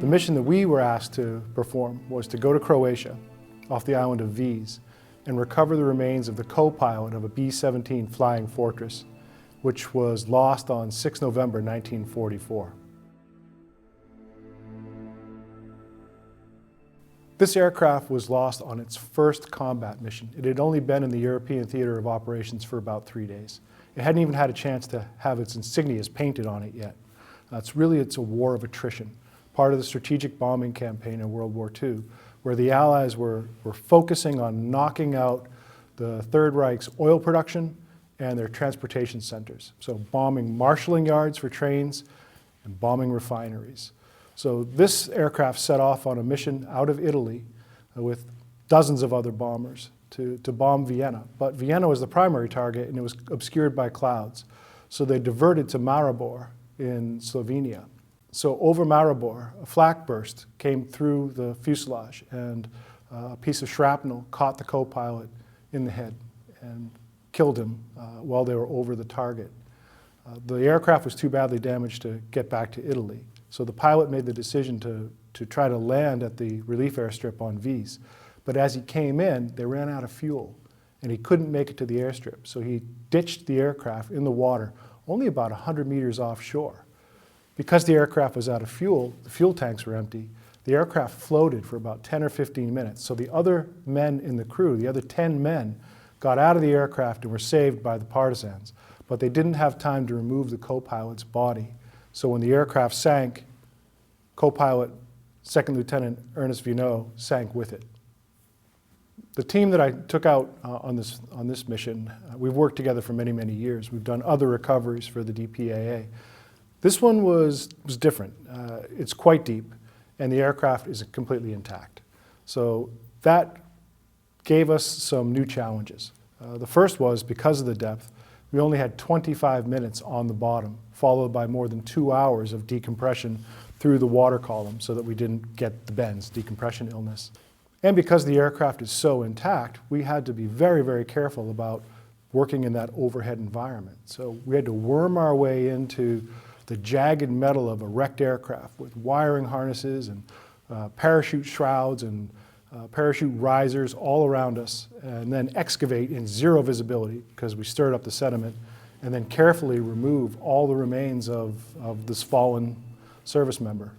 The mission that we were asked to perform was to go to Croatia, off the island of Vis, and recover the remains of the co-pilot of a B-17 Flying Fortress, which was lost on 6 November 1944. This aircraft was lost on its first combat mission. It had only been in the European theater of operations for about 3 days. It hadn't even had a chance to have its insignias painted on it yet. It's a war of attrition, part of the strategic bombing campaign in World War II, where the Allies were focusing on knocking out the Third Reich's oil production and their transportation centers. So bombing marshalling yards for trains and bombing refineries. So this aircraft set off on a mission out of Italy with dozens of other bombers to bomb Vienna. But Vienna was the primary target and it was obscured by clouds. So they diverted to Maribor in Slovenia. So over Maribor, a flak burst came through the fuselage and a piece of shrapnel caught the co-pilot in the head and killed him while they were over the target. The aircraft was too badly damaged to get back to Italy. So the pilot made the decision to try to land at the relief airstrip on Vis. But as he came in, they ran out of fuel and he couldn't make it to the airstrip. So he ditched the aircraft in the water, only about 100 meters offshore. Because the aircraft was out of fuel, the fuel tanks were empty, the aircraft floated for about 10 or 15 minutes. So the other men in the crew, the other 10 men, got out of the aircraft and were saved by the partisans. But they didn't have time to remove the co-pilot's body. So when the aircraft sank, co-pilot, Second Lieutenant Ernest Vienneau, sank with it. The team that I took out on this mission, we've worked together for many, many years. We've done other recoveries for the DPAA. This one was different. It's quite deep, and the aircraft is completely intact. So that gave us some new challenges. The first was, because of the depth, we only had 25 minutes on the bottom, followed by more than 2 hours of decompression through the water column so that we didn't get the bends, decompression illness. And because the aircraft is so intact, we had to be very, very careful about working in that overhead environment. So we had to worm our way into the jagged metal of a wrecked aircraft with wiring harnesses and parachute shrouds and parachute risers all around us, and then excavate in zero visibility because we stirred up the sediment, and then carefully remove all the remains of this fallen service member.